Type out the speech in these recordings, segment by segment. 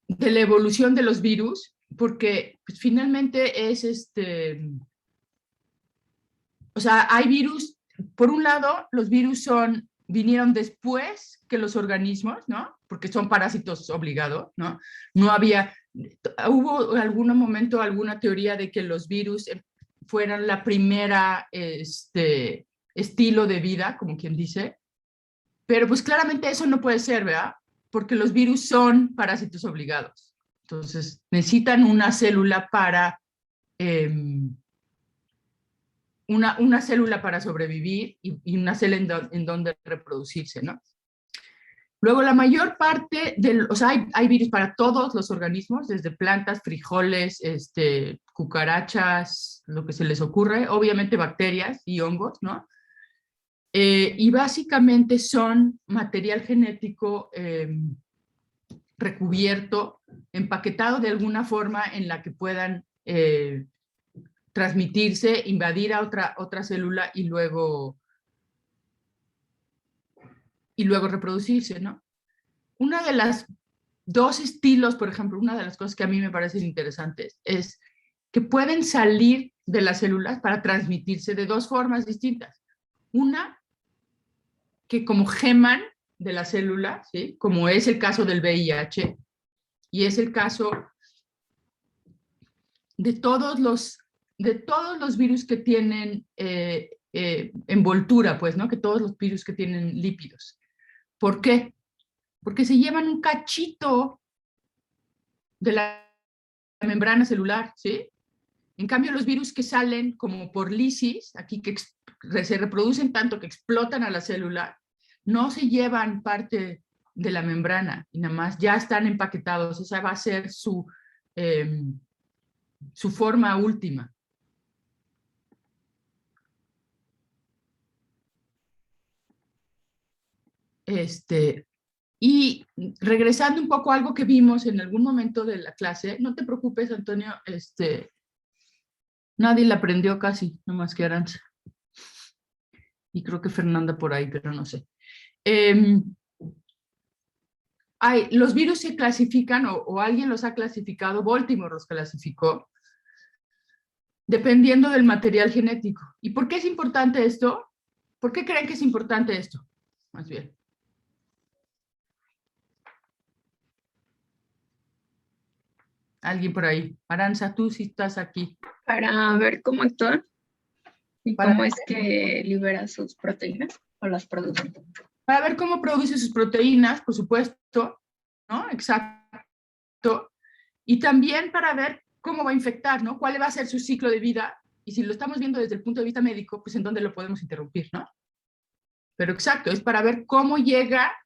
de la evolución de los virus, porque pues, finalmente es o sea, hay virus, por un lado, los virus vinieron después que los organismos, ¿no? Porque son parásitos obligados, ¿no? No había, hubo en algún momento alguna teoría de que los virus fueran la primera estilo de vida, como quien dice, pero pues claramente eso no puede ser, ¿verdad? Porque los virus son parásitos obligados. Entonces, necesitan una célula para una célula para sobrevivir y una célula en donde reproducirse, ¿no? Luego, la mayor parte o sea, hay virus para todos los organismos, desde plantas, frijoles, cucarachas, lo que se les ocurre, obviamente bacterias y hongos, ¿no? Y básicamente son material genético recubierto, empaquetado de alguna forma en la que puedan transmitirse, invadir a otra célula y luego reproducirse, ¿no? Una de las dos estilos, por ejemplo, una de las cosas que a mí me parecen interesantes es que pueden salir de las células para transmitirse de dos formas distintas. Una, que como geman de la célula, ¿sí? Como es el caso del VIH, y es el caso de todos los virus que tienen envoltura, pues, ¿no? Que todos los virus que tienen lípidos. ¿Por qué? Porque se llevan un cachito de la membrana celular, ¿sí? En cambio, los virus que salen como por lisis, aquí que se reproducen tanto que explotan a la célula, no se llevan parte de la membrana y nada más ya están empaquetados. Esa va a ser su forma última. Y regresando un poco a algo que vimos en algún momento de la clase, no te preocupes, Antonio, nadie la aprendió casi, no más que Aranza. Y creo que Fernanda por ahí, pero no sé. Los virus se clasifican, o alguien los ha clasificado, Baltimore los clasificó, dependiendo del material genético. ¿Y por qué es importante esto? ¿Por qué creen que es importante esto? Más bien. Alguien por ahí. Aranza, tú sí estás aquí. Para ver cómo actúa y cómo es que libera sus proteínas o las produce. Para ver cómo produce sus proteínas, por supuesto, ¿no? Exacto. Y también para ver cómo va a infectar, ¿no? ¿Cuál va a ser su ciclo de vida? Y si lo estamos viendo desde el punto de vista médico, pues en dónde lo podemos interrumpir, ¿no? Pero exacto, es para ver cómo llega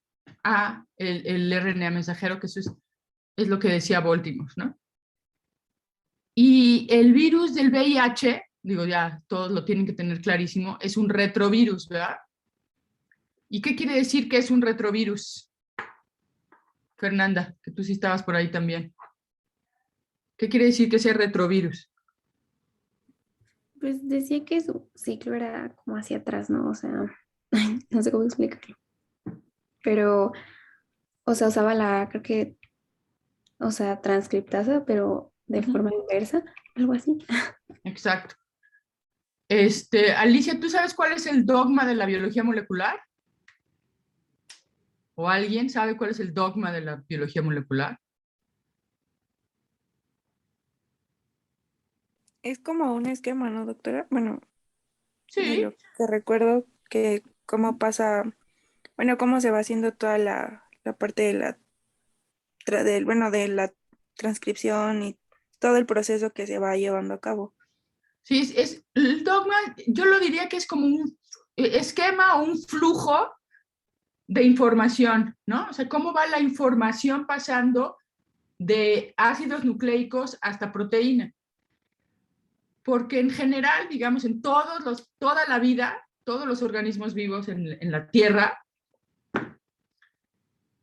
a el RNA mensajero, que eso es lo que decía Baltimore, ¿no? Y el virus del VIH, digo ya, todos lo tienen que tener clarísimo, es un retrovirus, ¿verdad? ¿Y qué quiere decir que es un retrovirus? Fernanda, que tú sí estabas por ahí también. ¿Qué quiere decir que sea retrovirus? Pues decía que su ciclo era como hacia atrás, ¿no? O sea, no sé cómo explicarlo. Pero, o sea, usaba creo que, o sea, transcriptasa, pero de forma inversa, algo así. Exacto. Alicia, ¿tú sabes cuál es el dogma de la biología molecular? ¿O alguien sabe cuál es el dogma de la biología molecular? Es como un esquema, ¿no, doctora? Bueno, de Sí. lo que recuerdo que cómo pasa, bueno, cómo se va haciendo toda la parte de de la transcripción y todo el proceso que se va llevando a cabo. Sí, el dogma, yo lo diría que es como un esquema o un flujo de información, ¿no? O sea, cómo va la información pasando de ácidos nucleicos hasta proteína. Porque en general, digamos, en toda la vida, todos los organismos vivos en la Tierra,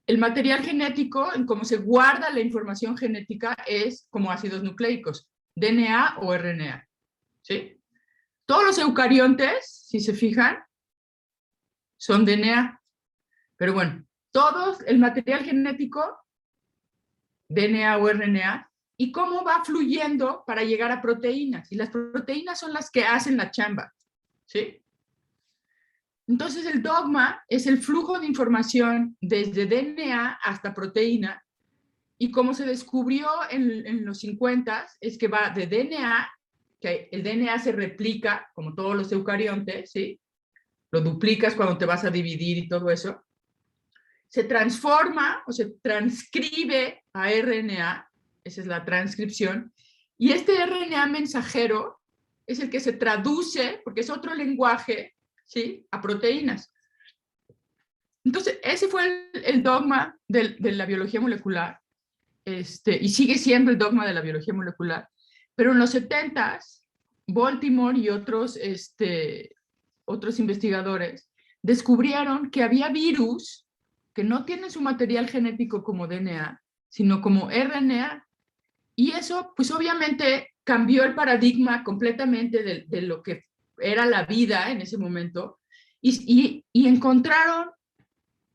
el material genético, en cómo se guarda la información genética, es como ácidos nucleicos, DNA o RNA, ¿sí? Todos los eucariontes, si se fijan, son DNA. Pero bueno, todo el material genético, DNA o RNA, y cómo va fluyendo para llegar a proteínas. Y las proteínas son las que hacen la chamba, ¿sí? Entonces el dogma es el flujo de información desde DNA hasta proteína, y como se descubrió en los 50 es que va de DNA, que el DNA se replica como todos los eucariontes, ¿sí? Lo duplicas cuando te vas a dividir y todo eso. Se transforma o se transcribe a RNA, esa es la transcripción, y este RNA mensajero es el que se traduce, porque es otro lenguaje, ¿sí? A proteínas. Entonces, ese fue el dogma de la biología molecular, y sigue siendo el dogma de la biología molecular, pero en los 70s, Baltimore y otros investigadores descubrieron que había virus que no tienen su material genético como DNA, sino como RNA, y eso, pues obviamente, cambió el paradigma completamente de lo que era la vida en ese momento, y encontraron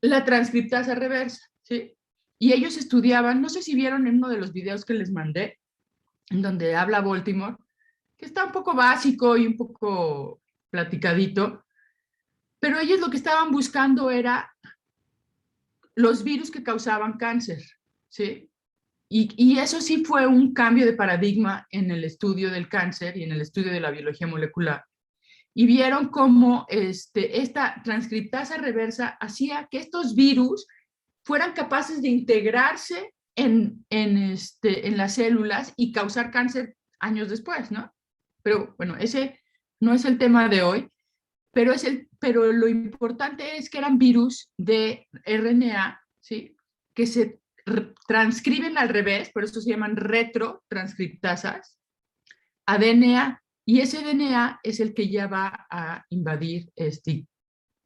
la transcriptasa reversa, ¿sí? Y ellos estudiaban, no sé si vieron en uno de los videos que les mandé, en donde habla Baltimore, que está un poco básico y un poco platicadito, pero ellos lo que estaban buscando era los virus que causaban cáncer, ¿sí? Y eso sí fue un cambio de paradigma en el estudio del cáncer y en el estudio de la biología molecular. Y vieron cómo esta transcriptasa reversa hacía que estos virus fueran capaces de integrarse en las células y causar cáncer años después, ¿no? Pero bueno, ese no es el tema de hoy, pero lo importante es que eran virus de RNA, ¿sí? Que se transcriben al revés, por eso se llaman retrotranscriptasas, a DNA, y ese DNA es el que ya va a invadir,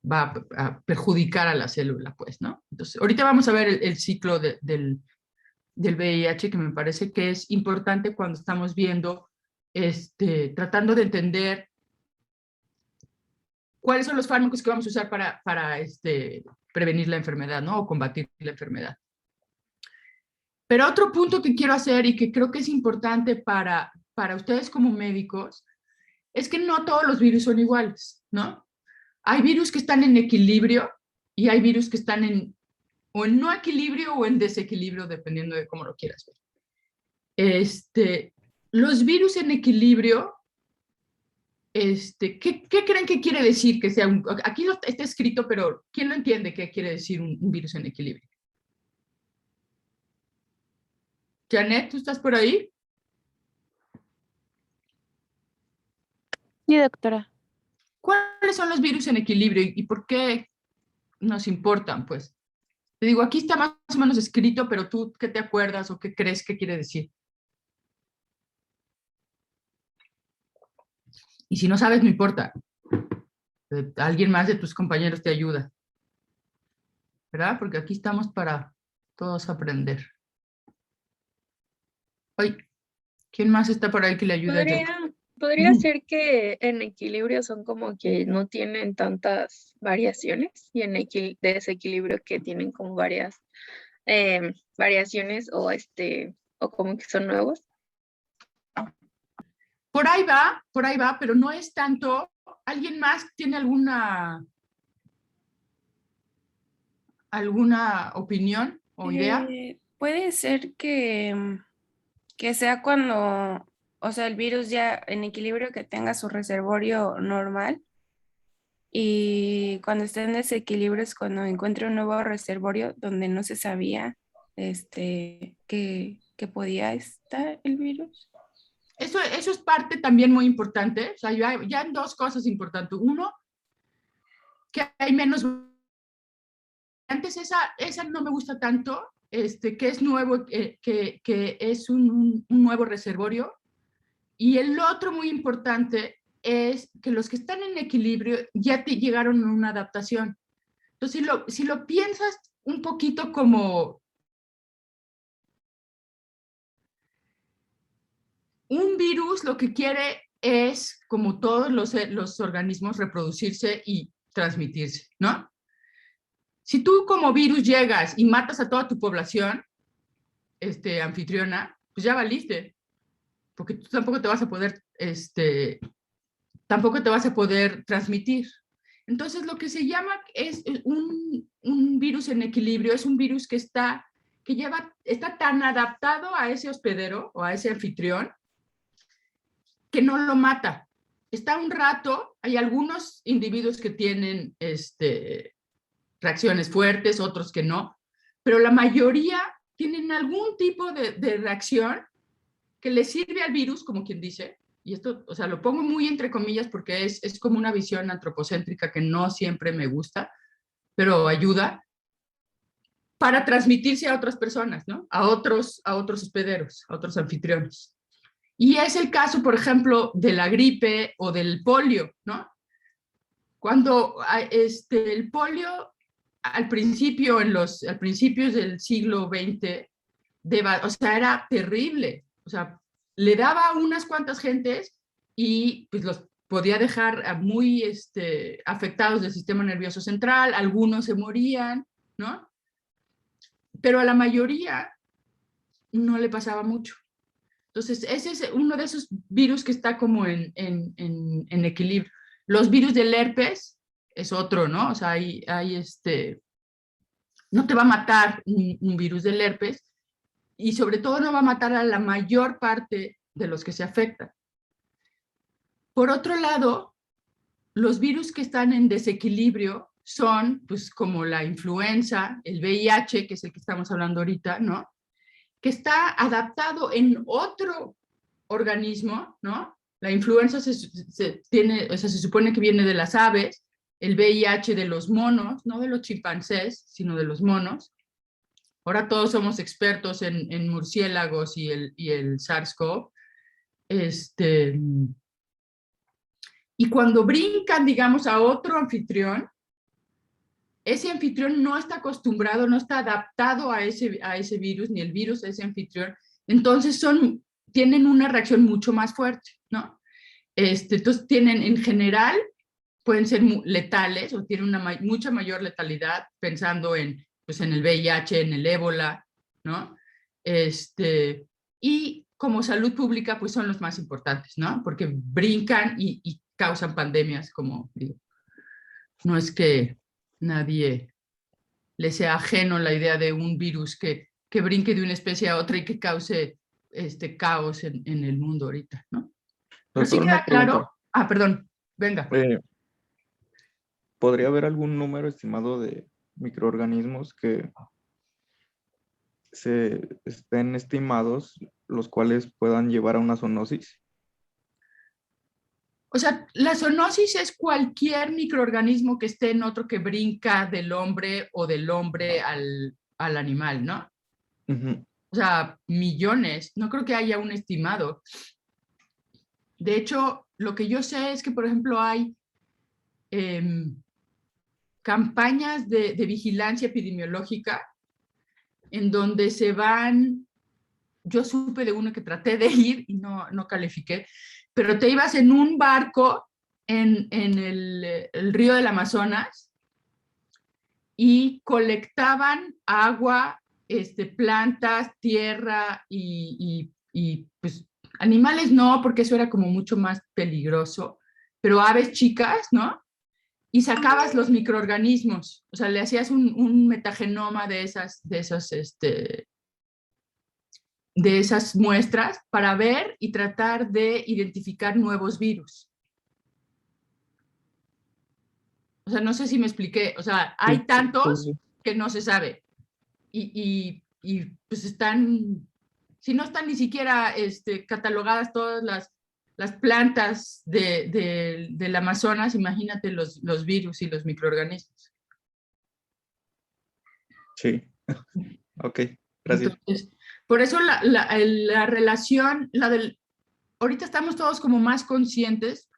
va a perjudicar a la célula, pues, ¿no? Entonces, ahorita vamos a ver el ciclo del VIH, que me parece que es importante cuando estamos viendo, tratando de entender cuáles son los fármacos que vamos a usar para prevenir la enfermedad, ¿no? O combatir la enfermedad. Pero otro punto que quiero hacer y que creo que es importante para ustedes como médicos es que no todos los virus son iguales, ¿no? Hay virus que están en equilibrio y hay virus que están o en no equilibrio o en desequilibrio, dependiendo de cómo lo quieras ver. Los virus en equilibrio, ¿qué creen que quiere decir que sea aquí está escrito, pero ¿quién lo entiende qué quiere decir un virus en equilibrio? Janet, ¿tú estás por ahí? Sí, doctora. ¿Cuáles son los virus en equilibrio y por qué nos importan? Pues te digo, aquí está más o menos escrito, pero tú, ¿qué te acuerdas o qué crees que quiere decir? Y si no sabes, no importa. Alguien más de tus compañeros te ayuda. ¿Verdad? Porque aquí estamos para todos aprender. Ay, ¿quién más está por ahí que le ayude a Janet? Podría ser que en equilibrio son como que no tienen tantas variaciones y en desequilibrio que tienen como varias variaciones o como que son nuevos. Por ahí va, pero no es tanto. ¿Alguien más tiene alguna opinión o idea? Puede ser que sea cuando, o sea, el virus ya en equilibrio que tenga su reservorio normal y cuando esté en desequilibrio es cuando encuentre un nuevo reservorio donde no se sabía que podía estar el virus. Eso es parte también muy importante. O sea, ya hay dos cosas importantes. Uno, que hay menos. Antes esa no me gusta tanto, que es nuevo, que es un nuevo reservorio. Y el otro muy importante es que los que están en equilibrio ya te llegaron a una adaptación. Entonces, si lo piensas un poquito como un virus, lo que quiere es, como todos los organismos, reproducirse y transmitirse, ¿no? Si tú como virus llegas y matas a toda tu población, anfitriona, pues ya valiste, porque tú tampoco te vas a poder, tampoco te vas a poder transmitir. Entonces, lo que se llama es un virus en equilibrio, es un virus que está tan adaptado a ese hospedero o a ese anfitrión que no lo mata. Está un rato, hay algunos individuos que tienen reacciones fuertes, otros que no, pero la mayoría tienen algún tipo de reacción que le sirve al virus, como quien dice, y esto, o sea, lo pongo muy entre comillas porque es como una visión antropocéntrica que no siempre me gusta, pero ayuda para transmitirse a otras personas, ¿no? A otros hospederos, a otros anfitriones. Y es el caso, por ejemplo, de la gripe o del polio, ¿no? Cuando el polio, al principio, al principios del siglo XX, o sea, era terrible. O sea, le daba a unas cuantas gentes y pues los podía dejar muy afectados del sistema nervioso central, algunos se morían, ¿no? Pero a la mayoría no le pasaba mucho. Entonces, ese es uno de esos virus que está como en equilibrio. Los virus del herpes es otro, ¿no? O sea, no te va a matar un virus del herpes y sobre todo no va a matar a la mayor parte de los que se afectan. Por otro lado, los virus que están en desequilibrio son, pues, como la influenza, el VIH, que es el que estamos hablando ahorita, ¿no? Que está adaptado en otro organismo, ¿no? La influenza se supone que viene de las aves, el VIH de los monos, no de los chimpancés, sino de los monos. Ahora todos somos expertos en murciélagos y el SARS-CoV. Y cuando brincan, digamos, a otro anfitrión, ese anfitrión no está acostumbrado, no está adaptado a ese virus, ni el virus a ese anfitrión, entonces tienen una reacción mucho más fuerte, ¿no? Entonces tienen, en general, pueden ser letales o tienen mucha mayor letalidad, pensando pues en el VIH, en el ébola, ¿no? Y como salud pública, pues son los más importantes, ¿no? Porque brincan y causan pandemias, como digo. No es que nadie le sea ajeno la idea de un virus que brinque de una especie a otra y que cause caos en el mundo ahorita, ¿no? Pero sí queda claro. Perdón, venga. ¿Podría haber algún número estimado de microorganismos que se estén estimados, los cuales puedan llevar a una zoonosis? O sea, la zoonosis es cualquier microorganismo que esté en otro que brinca del hombre o del hombre al animal, ¿no? Uh-huh. O sea, millones. No creo que haya un estimado. De hecho, lo que yo sé es que, por ejemplo, hay campañas de vigilancia epidemiológica en donde se van. Yo supe de uno que traté de ir y no califiqué, pero te ibas en un barco en el río del Amazonas y colectaban agua, plantas, tierra y pues animales no, porque eso era como mucho más peligroso, pero aves chicas, ¿no? Y sacabas los microorganismos, o sea, le hacías un metagenoma de esas muestras para ver y tratar de identificar nuevos virus. O sea, no sé si me expliqué. O sea, hay tantos que no se sabe. Y pues si no están ni siquiera catalogadas todas las plantas del Amazonas, imagínate los virus y los microorganismos. Sí. Ok, gracias. Entonces, por eso la relación, ahorita estamos todos como más conscientes,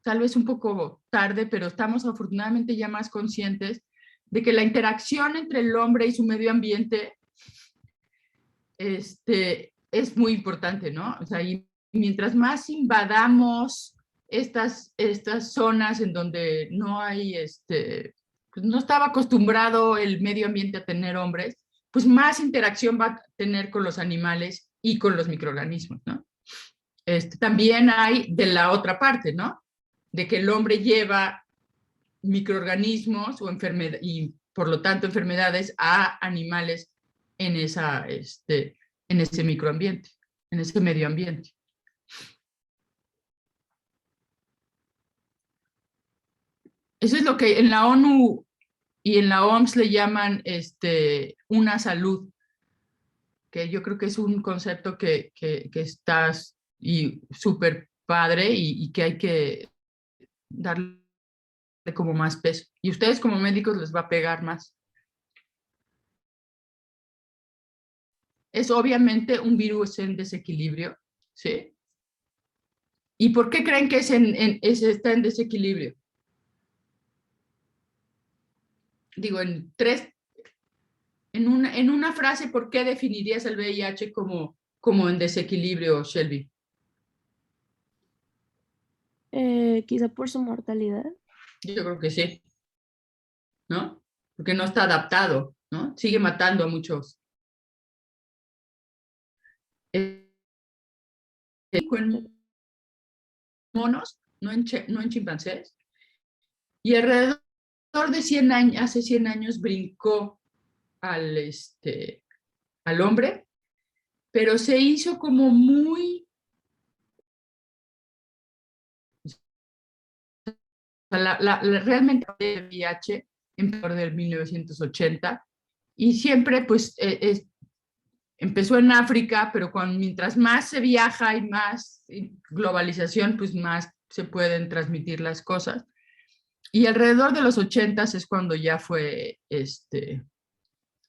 tal vez un poco tarde, pero estamos afortunadamente ya más conscientes de que la interacción entre el hombre y su medio ambiente es muy importante, ¿no? O sea, y mientras más invadamos estas zonas en donde no hay pues, no estaba acostumbrado el medio ambiente a tener hombres, pues más interacción va a tener con los animales y con los microorganismos, ¿no? También hay de la otra parte, ¿no? De que el hombre lleva microorganismos o y por lo tanto enfermedades a animales en ese microambiente, en ese medio ambiente. Eso es lo que en la ONU y en la OMS le llaman una salud, que yo creo que es un concepto que está súper padre y que hay que darle como más peso. Y ustedes como médicos les va a pegar más. Es obviamente un virus en desequilibrio, ¿sí? ¿Y por qué creen que está en desequilibrio? Digo, en una frase, ¿por qué definirías el VIH como en desequilibrio, Shelby? Quizá por su mortalidad. Yo creo que sí, ¿no? Porque no está adaptado, ¿no? Sigue matando a muchos. En monos, no en chimpancés. Y alrededor de 100 años, hace 100 años brincó al hombre, pero se hizo como muy... realmente el VIH empezó del 1980 y siempre pues empezó en África, pero mientras más se viaja y más globalización, pues más se pueden transmitir las cosas. Y alrededor de los 80s es cuando ya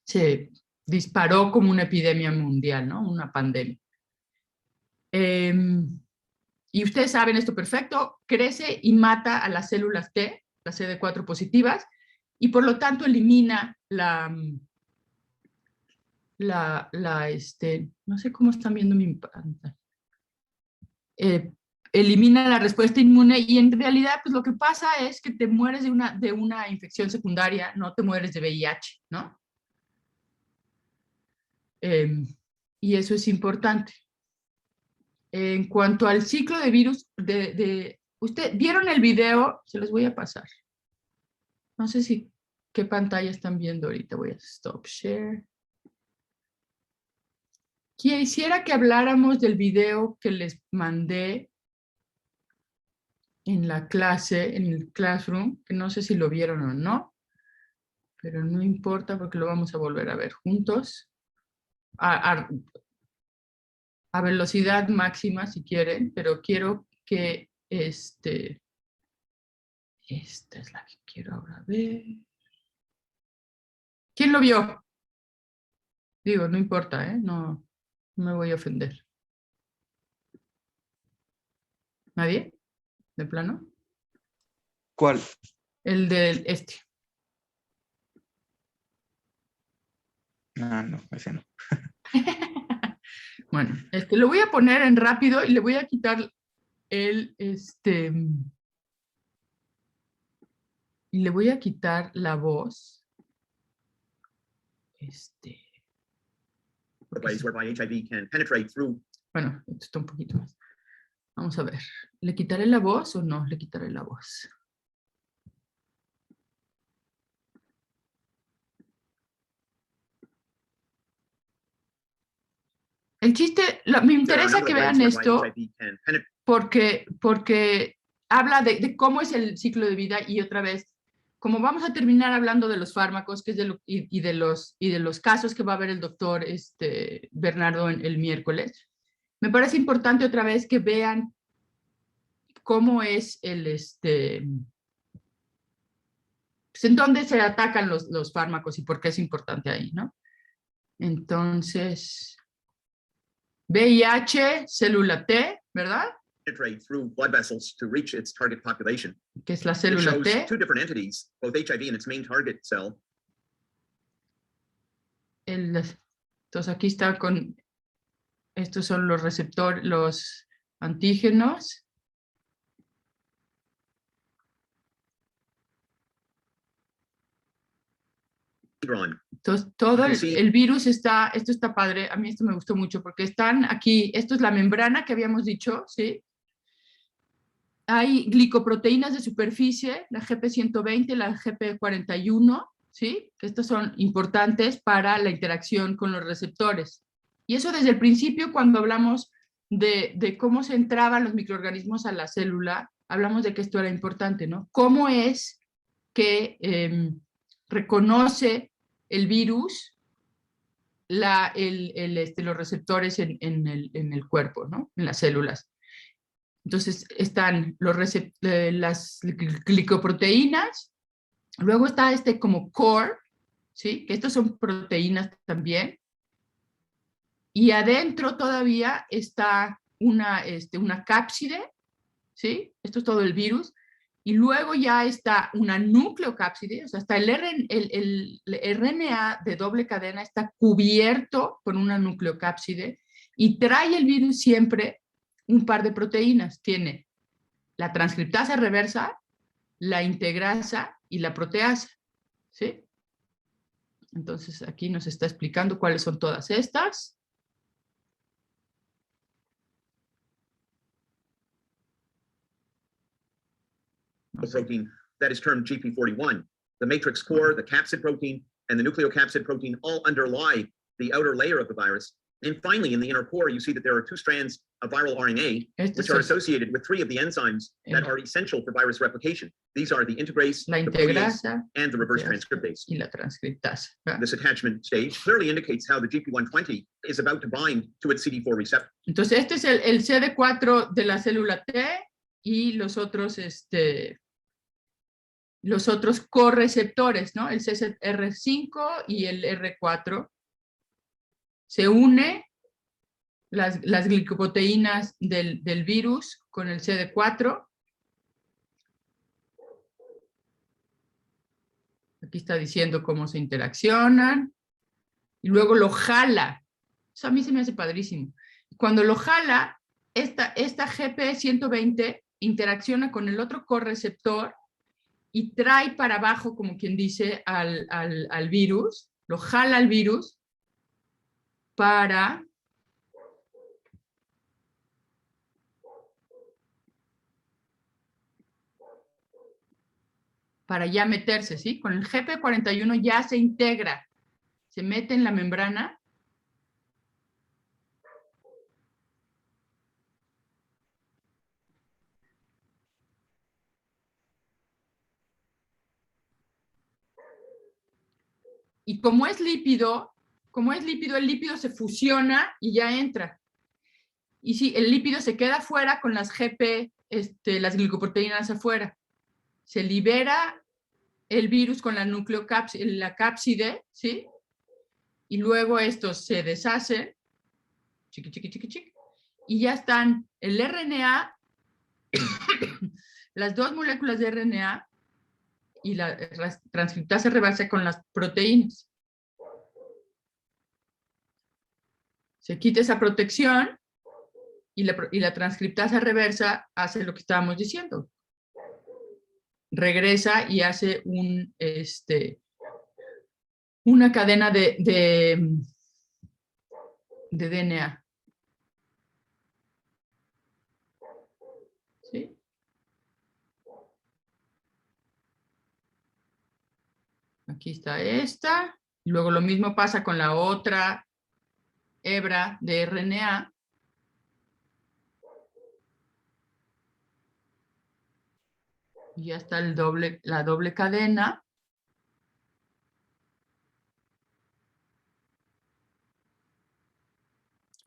se disparó como una epidemia mundial, ¿no? Una pandemia. Y ustedes saben esto perfecto, crece y mata a las células T, las CD4 positivas, y por lo tanto elimina no sé cómo están viendo mi pantalla, elimina la respuesta inmune y en realidad pues lo que pasa es que te mueres de una infección secundaria, no te mueres de VIH, ¿no? Y eso es importante. En cuanto al ciclo de virus, ¿usted vieron el video? Se los voy a pasar. No sé qué pantalla están viendo ahorita. Voy a stop share. Quisiera que habláramos del video que les mandé en la clase, en el classroom, que no sé si lo vieron o no, pero no importa porque lo vamos a volver a ver juntos. A velocidad máxima si quieren, pero quiero que esta es la que quiero ahora ver. ¿Quién lo vio? Digo, no importa, ¿eh? No me voy a ofender. ¿Nadie? ¿De plano? ¿Cuál? El del Ah, no, ese no. Bueno, lo voy a poner en rápido y le voy a quitar y le voy a quitar la voz. Ways whereby HIV can penetrate through. Bueno, esto está un poquito más. Vamos a ver. ¿Le quitaré la voz o no le quitaré la voz? El chiste, me interesa que vean esto porque habla de cómo es el ciclo de vida y otra vez, como vamos a terminar hablando de los fármacos que es y de los casos que va a ver el doctor Bernardo el miércoles, me parece importante otra vez que vean cómo es pues en dónde se atacan los fármacos y por qué es importante ahí, ¿no? Entonces, VIH, célula T, ¿verdad? Penetrate through blood vessels to reach its target population. Que es la It célula shows T. two different entities, both HIV and its main target cell. Entonces aquí está estos son los receptores, los antígenos. Later on, Entonces, todo Sí. el virus está, esto está padre, a mí esto me gustó mucho, porque están aquí, esto es la membrana que habíamos dicho, ¿sí? Hay glicoproteínas de superficie, la GP120, la GP41, ¿sí? Que estas son importantes para la interacción con los receptores. Y eso desde el principio, cuando hablamos de cómo se entraban los microorganismos a la célula, hablamos de que esto era importante, ¿no? ¿Cómo es que reconoce el virus los receptores en el cuerpo, ¿no? En las células? Entonces están las glicoproteínas, luego está como core, ¿sí? Que estos son proteínas también, y adentro todavía está una cápside, ¿sí? Esto es todo el virus, y luego ya está una nucleocápside, o sea, hasta el RNA de doble cadena está cubierto con una nucleocápside, y trae el virus siempre un par de proteínas. Tiene la transcriptasa reversa, la integrasa y la proteasa, ¿sí? Entonces aquí nos está explicando cuáles son todas estas. protein that is termed GP41. The matrix core, the capsid protein, and the nucleocapsid protein all underlie the outer layer of the virus. And finally, in the inner core, you see that there are two strands of viral RNA, which are associated with three of the enzymes that are essential for virus replication. These are the integrase, La the protease, integrasa and the reverse proteasa transcriptase. y la transcriptasa. This attachment stage clearly indicates how the GP120 is about to bind to its CD4 receptor. Entonces, este es el CD4 de la célula T y los otros correceptores, ¿no? El CCR5 y el R4. Se une las glicoproteínas del virus con el CD4. Aquí está diciendo cómo se interaccionan. Y luego lo jala. Eso a mí se me hace padrísimo. Cuando lo jala, esta GP120 interacciona con el otro correceptor y trae para abajo, como quien dice, al virus. Lo jala al virus para ya meterse, ¿sí? Con el GP41 ya se integra, se mete en la membrana y como es lípido, el lípido se fusiona y ya entra. Y sí, el lípido se queda afuera con las las glicoproteínas afuera. Se libera el virus con la cápside, ¿sí? Y luego estos se deshacen, y ya están el RNA, las dos moléculas de RNA y la transcriptasa reversa con las proteínas. Se quita esa protección y la transcriptasa reversa hace lo que estábamos diciendo. Regresa y hace una cadena de DNA. ¿Sí? Aquí está esta. Luego lo mismo pasa con la otra hebra de RNA. Y ya está la doble cadena.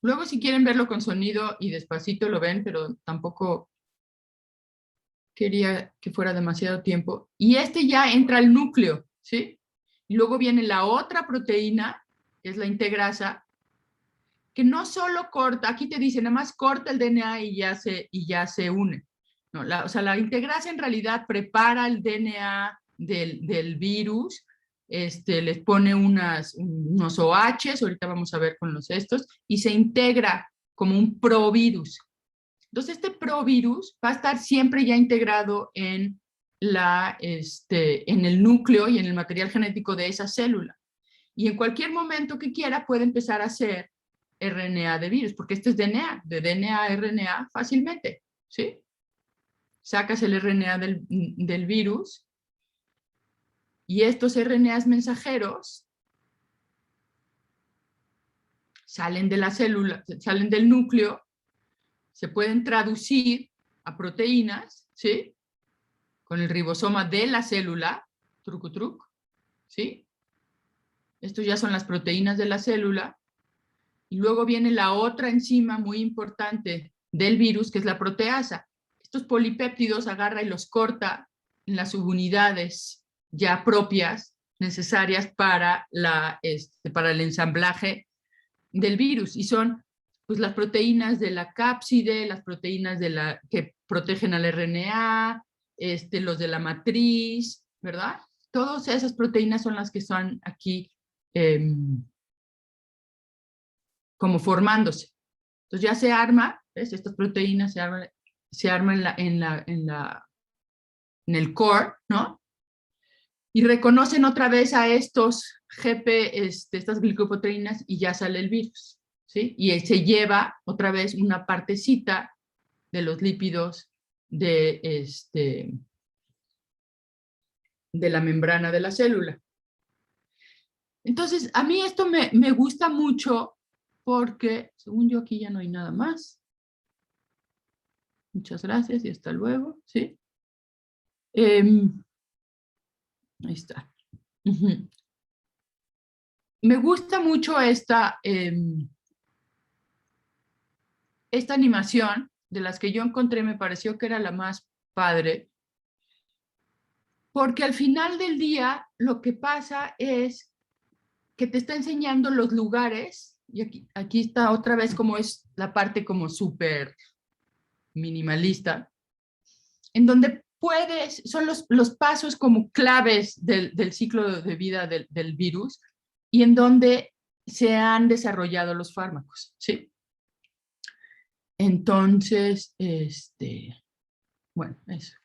Luego, si quieren verlo con sonido y despacito lo ven, pero tampoco quería que fuera demasiado tiempo. Y ya entra al núcleo, ¿sí? Y luego viene la otra proteína, que es la integrasa, que no solo corta, aquí te dice, nada más corta el DNA y ya se une. No, o sea, la integrasa en realidad prepara el DNA del virus, les pone unos OHs, ahorita vamos a ver con los estos, y se integra como un provirus. Entonces, este provirus va a estar siempre ya integrado en el núcleo y en el material genético de esa célula. Y en cualquier momento que quiera puede empezar a hacer RNA de virus, porque esto es DNA, de DNA a RNA fácilmente, ¿sí? Sacas el RNA del virus y estos RNAs mensajeros salen de la célula, salen del núcleo, se pueden traducir a proteínas, ¿sí? Con el ribosoma de la célula, truco, ¿sí? Estos ya son las proteínas de la célula. Y luego viene la otra enzima muy importante del virus, que es la proteasa. Estos polipéptidos agarra y los corta en las subunidades ya propias, necesarias para el ensamblaje del virus. Y son pues, las proteínas de la cápside, las proteínas que protegen al RNA, los de la matriz, ¿verdad? Todas esas proteínas son las que son aquí como formándose. Entonces ya se arma, ¿ves? Estas proteínas se arman en el core, ¿no? Y reconocen otra vez a estos estas glicoproteínas y ya sale el virus, ¿sí? Y se lleva otra vez una partecita de los lípidos de la membrana de la célula. Entonces, a mí esto me gusta mucho porque, según yo, aquí ya no hay nada más. Muchas gracias y hasta luego, ¿sí? Ahí está. Me gusta mucho esta animación, de las que yo encontré, me pareció que era la más padre, porque al final del día lo que pasa es que te está enseñando los lugares, y aquí está otra vez como es la parte como súper minimalista, en donde son los pasos como claves del ciclo de vida del virus y en donde se han desarrollado los fármacos, ¿sí? Entonces, bueno, eso.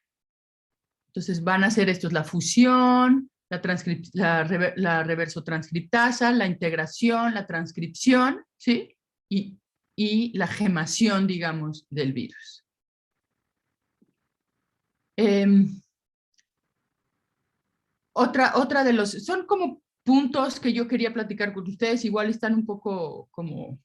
Entonces van a hacer esto, es la fusión, la reversotranscriptasa, la integración, la transcripción, ¿sí? Y la gemación, digamos, del virus. Otra de son como puntos que yo quería platicar con ustedes, igual están un poco como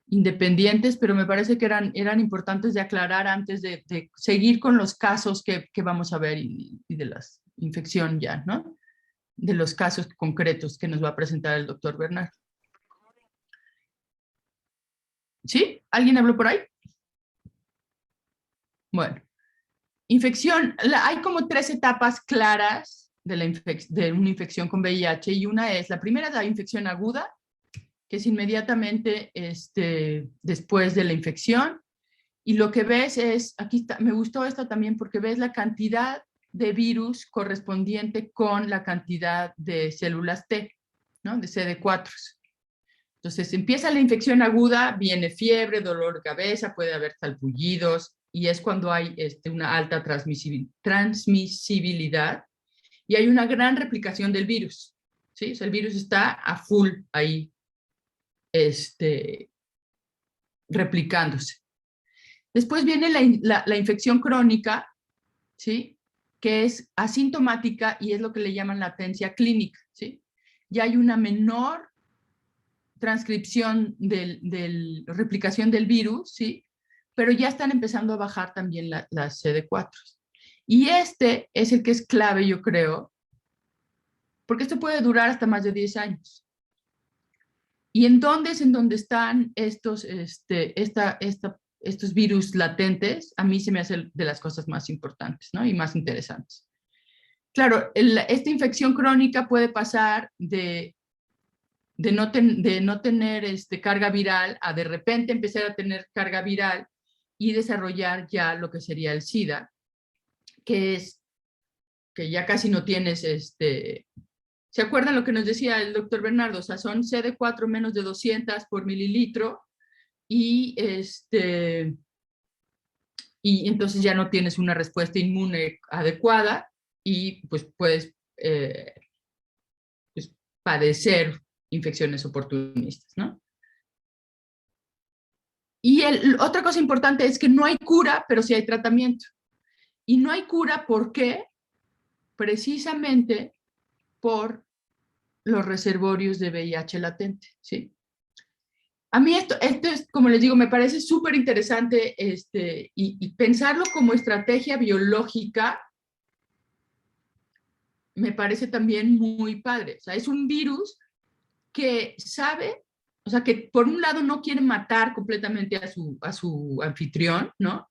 independientes, pero me parece que eran importantes de aclarar antes de seguir con los casos que vamos a ver y de la infección ya, ¿no? De los casos concretos que nos va a presentar el doctor Bernard. ¿Sí? ¿Alguien habló por ahí? Bueno. Infección. Hay como 3 etapas claras de una infección con VIH y la primera es la infección aguda, que es inmediatamente después de la infección. Y lo que ves es, aquí está, me gustó esta también porque ves la cantidad de virus correspondiente con la cantidad de células T, ¿no? De CD4. Entonces empieza la infección aguda, viene fiebre, dolor de cabeza, puede haber salpullidos, y es cuando hay una alta transmisibilidad y hay una gran replicación del virus, ¿sí? O sea, el virus está a full ahí, replicándose. Después viene la infección crónica, ¿sí? Que es asintomática y es lo que le llaman latencia clínica, ¿sí? Ya hay una menor transcripción replicación del virus, ¿sí? Pero ya están empezando a bajar también las CD4. Y este es el que es clave, yo creo, porque esto puede durar hasta más de 10 años. ¿Y en dónde es en donde están estos virus latentes? A mí se me hace de las cosas más importantes, ¿no? Y más interesantes. Claro, esta infección crónica puede pasar de no tener carga viral a de repente empezar a tener carga viral y desarrollar ya lo que sería el SIDA, que ya casi no tienes ¿se acuerdan lo que nos decía el doctor Bernardo? O sea, son CD4 menos de 200 por mililitro y entonces ya no tienes una respuesta inmune adecuada y pues puedes padecer infecciones oportunistas, ¿no? Y otra cosa importante es que no hay cura, pero sí hay tratamiento. Y no hay cura, ¿por qué? Precisamente por los reservorios de VIH latente, ¿sí? A mí esto es, como les digo, me parece súper interesante y pensarlo como estrategia biológica me parece también muy padre. O sea, es un virus que sabe, o sea, que por un lado no quiere matar completamente a su anfitrión, ¿no?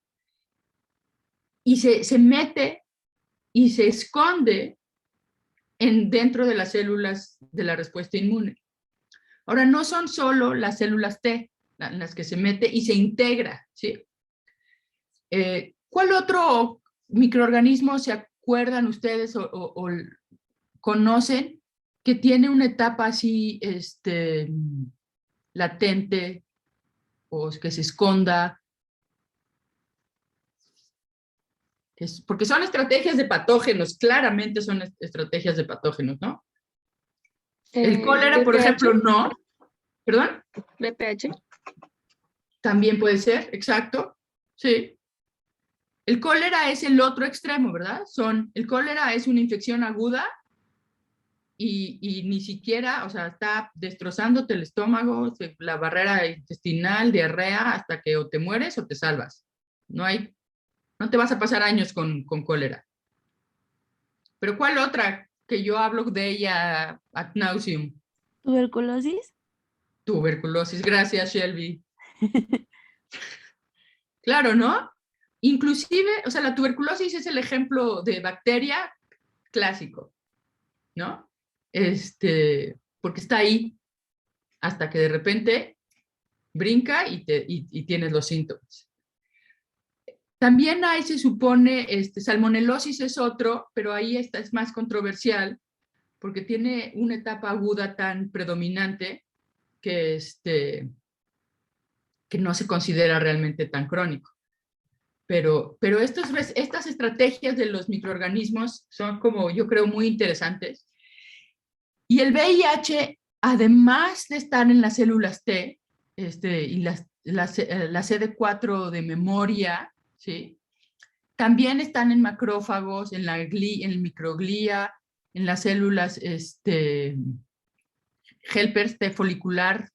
Y se mete y se esconde dentro de las células de la respuesta inmune. Ahora, no son solo las células T en las que se mete y se integra, ¿sí? ¿Cuál otro microorganismo se acuerdan ustedes o conocen que tiene una etapa así latente o que se esconda? Porque son estrategias de patógenos, claramente son estrategias de patógenos, ¿no? El cólera, por BPH, ejemplo, no. ¿Perdón? BPH. También puede ser, exacto. Sí. El cólera es el otro extremo, ¿verdad? El cólera es una infección aguda y ni siquiera, o sea, está destrozándote el estómago, la barrera intestinal, diarrea, hasta que o te mueres o te salvas. No te vas a pasar años con cólera. Pero ¿cuál otra que yo hablo de ella ad nauseum? ¿Tuberculosis? Tuberculosis, gracias Shelby. Claro, ¿no? Inclusive, o sea, la tuberculosis es el ejemplo de bacteria clásico, ¿no? Porque está ahí hasta que de repente brinca y tienes los síntomas. También hay, se supone, salmonelosis es otro, pero ahí es más controversial porque tiene una etapa aguda tan predominante que, que no se considera realmente tan crónico. Pero estas estrategias de los microorganismos son como, yo creo, muy interesantes. Y el VIH, además de estar en las células T y la CD4 de memoria, ¿sí? También están en macrófagos, en el microglía, en las células helpers T folicular,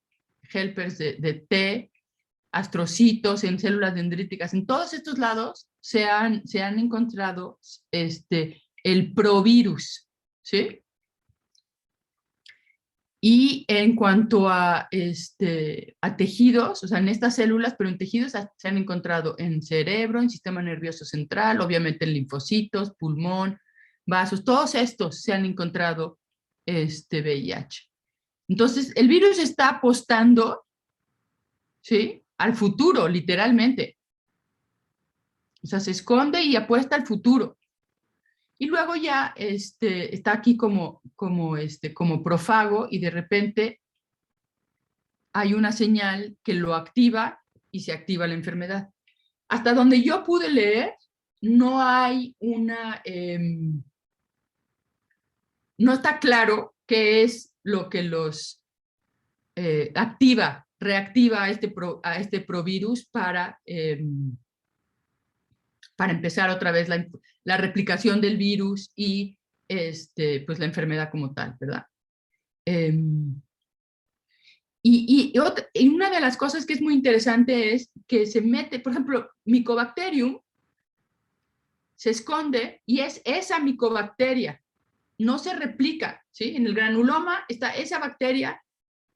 helpers de T, astrocitos, en células dendríticas. En todos estos lados se han encontrado el provirus, ¿sí? Y en cuanto a tejidos, o sea, en estas células, pero en tejidos se han encontrado en cerebro, en sistema nervioso central, obviamente en linfocitos, pulmón, vasos, todos estos se han encontrado VIH. Entonces, el virus está apostando, ¿sí? Al futuro, literalmente. O sea, se esconde y apuesta al futuro. Y luego ya está aquí como profago y de repente hay una señal que lo activa y se activa la enfermedad. Hasta donde yo pude leer, no hay no está claro qué es lo que los reactiva a este provirus para empezar otra vez la replicación del virus y pues la enfermedad como tal, ¿verdad? Y una de las cosas que es muy interesante es que se mete, por ejemplo, Mycobacterium se esconde y es esa micobacteria, no se replica, ¿sí? En el granuloma está esa bacteria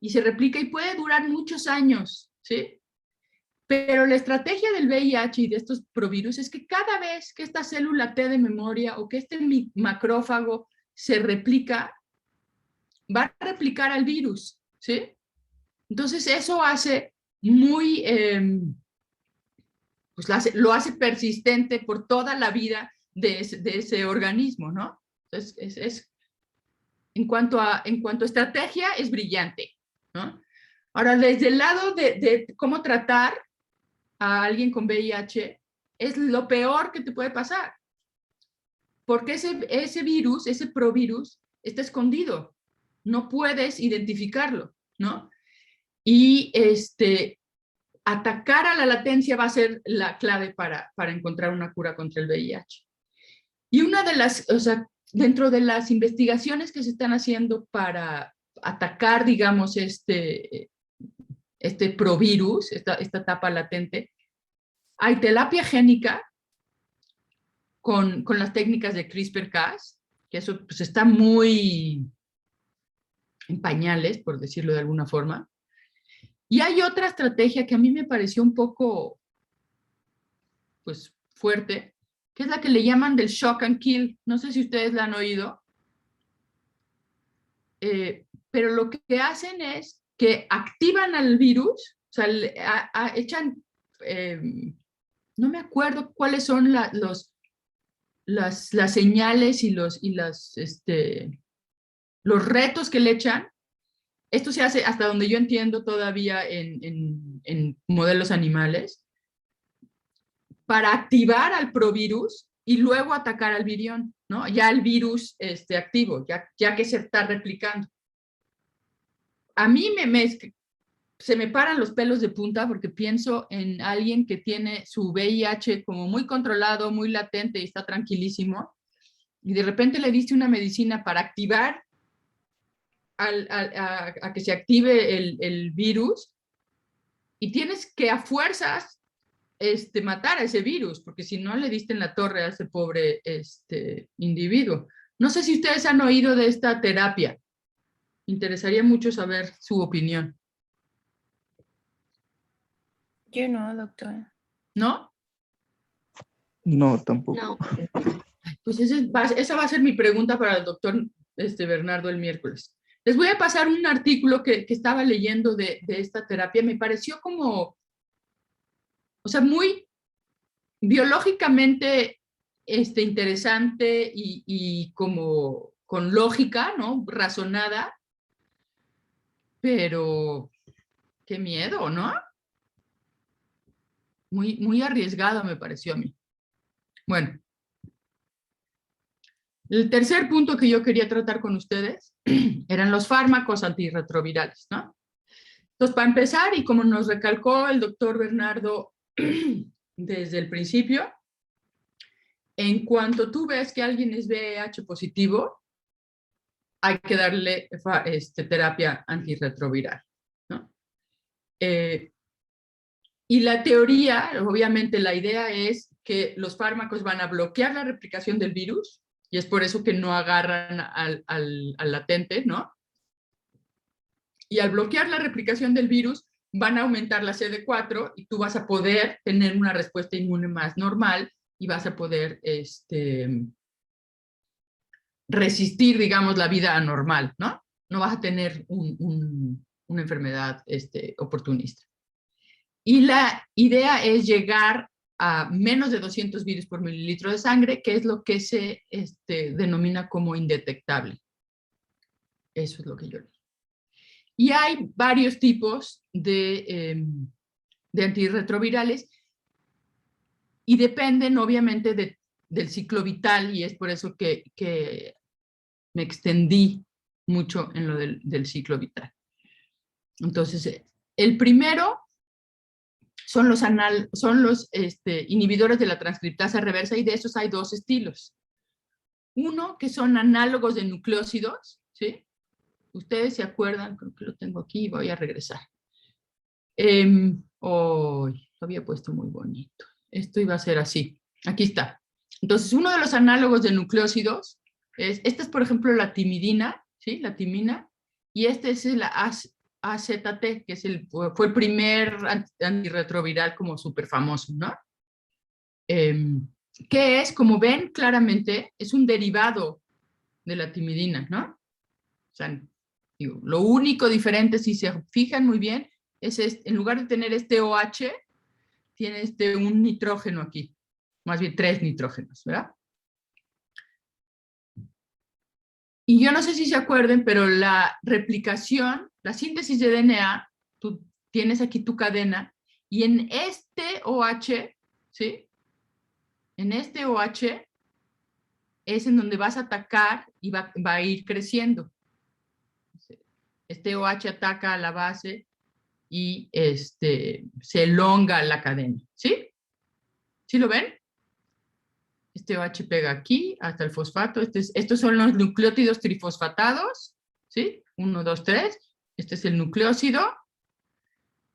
y se replica y puede durar muchos años, ¿sí? Pero la estrategia del VIH y de estos provirus es que cada vez que esta célula T de memoria o que este macrófago se replica, va a replicar al virus, ¿sí? Entonces eso hace muy, pues lo hace persistente por toda la vida de ese organismo, ¿no? Entonces, en cuanto a estrategia, es brillante, ¿no? Ahora, desde el lado de cómo tratar a alguien con VIH, es lo peor que te puede pasar. Porque ese virus, ese provirus, está escondido. no puedes identificarlo, ¿no? Y atacar a la latencia va a ser la clave para encontrar una cura contra el VIH. Y una de las, o sea, dentro de las investigaciones que se están haciendo para atacar, digamos, este provirus, esta etapa latente, hay terapia génica con las técnicas de CRISPR-Cas, que eso pues, está muy en pañales, por decirlo de alguna forma. Y hay otra estrategia que a mí me pareció un poco, pues, fuerte, que es la que le llaman del shock and kill. No sé si ustedes la han oído. Pero lo que hacen es que activan al virus, o sea, echan, no me acuerdo cuáles son las señales y los retos que le echan. Esto se hace, hasta donde yo entiendo, todavía en modelos animales, para activar al provirus y luego atacar al virión, ¿no? Ya el virus activo, ya que se está replicando. A mí se me paran los pelos de punta porque pienso en alguien que tiene su VIH como muy controlado, muy latente y está tranquilísimo, y de repente le diste una medicina para activar a que se active el virus, y tienes que a fuerzas matar a ese virus, porque si no le diste en la torre a ese pobre individuo. No sé si ustedes han oído de esta terapia. Interesaría mucho saber su opinión. Yo no, doctora. ¿No? No, tampoco. No. Pues esa va a ser mi pregunta para el doctor Bernardo el miércoles. Les voy a pasar un artículo que estaba leyendo de esta terapia. Me pareció como, o sea, muy biológicamente interesante y como con lógica, ¿no? Razonada, pero qué miedo, ¿no? Muy, muy arriesgado me pareció a mí. Bueno, el tercer punto que yo quería tratar con ustedes eran los fármacos antirretrovirales, ¿no? Entonces, para empezar, y como nos recalcó el doctor Bernardo desde el principio, en cuanto tú ves que alguien es VIH positivo, hay que darle terapia antirretroviral, ¿no? Y la teoría, obviamente la idea es que los fármacos van a bloquear la replicación del virus, y es por eso que no agarran al latente, ¿no? Y al bloquear la replicación del virus, van a aumentar la CD4 y tú vas a poder tener una respuesta inmune más normal y vas a poder resistir, digamos, la vida anormal, ¿no? No vas a tener una enfermedad oportunista. Y la idea es llegar a menos de 200 virus por mililitro de sangre, que es lo que se denomina como indetectable. Eso es lo que yo leí. Y hay varios tipos de antirretrovirales y dependen obviamente del ciclo vital, y es por eso que me extendí mucho en lo del ciclo vital. Entonces, el primero son los inhibidores de la transcriptasa reversa, y de esos hay dos estilos. Uno, que son análogos de nucleósidos, ¿sí? Ustedes se acuerdan, creo que lo tengo aquí, voy a regresar. Lo había puesto muy bonito. Esto iba a ser así. Aquí está. Entonces, uno de los análogos de nucleósidos esta es, por ejemplo, la timidina, ¿sí? La timina, y este es la AZT, que fue el primer antirretroviral como súper famoso, ¿no? Que es, como ven claramente, es un derivado de la timidina, ¿no? O sea, digo, lo único diferente, si se fijan muy bien, es en lugar de tener este OH, tiene un nitrógeno aquí, más bien 3 nitrógenos, ¿verdad? Y yo no sé si se acuerden, pero la replicación, la síntesis de DNA, tú tienes aquí tu cadena, y en este OH, ¿sí? En este OH es en donde vas a atacar y va a ir creciendo. Este OH ataca a la base y se elonga la cadena, ¿sí? ¿Sí lo ven? Este OH pega aquí hasta el fosfato. Estos son los nucleótidos trifosfatados, ¿sí? 1, 2, 3. Este es el nucleósido.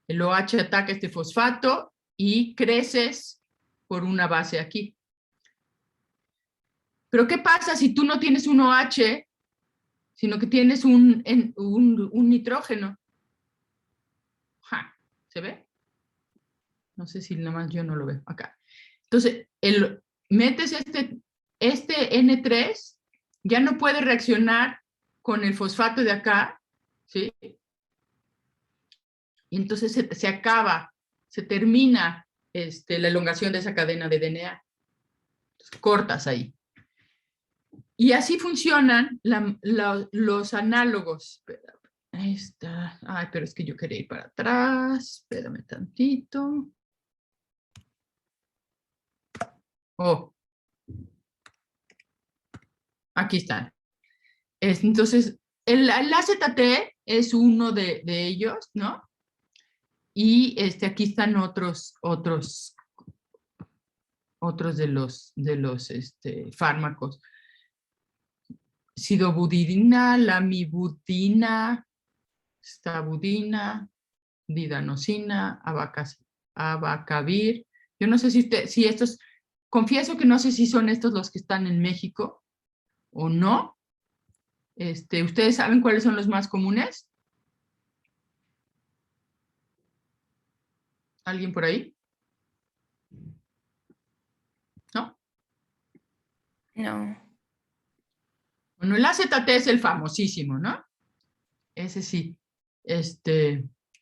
El OH ataca este fosfato y creces por una base aquí. Pero ¿qué pasa si tú no tienes un OH, sino que tienes un nitrógeno? ¿Se ve? No sé si nada más yo no lo veo acá. Entonces, metes este N3, ya no puede reaccionar con el fosfato de acá, ¿sí? Y entonces se acaba, se termina la elongación de esa cadena de DNA. Entonces, cortas ahí. Y así funcionan los análogos. Ay, pero es que yo quería ir para atrás. Espérame tantito. Oh. Aquí están. Entonces, el AZT es uno de ellos, ¿no? Y aquí están otros de los fármacos. Sidobudina, lamivudina, stabudina, didanosina, abacavir. Yo no sé si estos, confieso que no sé si son estos los que están en México o no. ¿Ustedes saben cuáles son los más comunes? ¿Alguien por ahí? ¿No? No. Bueno, el AZT es el famosísimo, ¿no? Ese sí.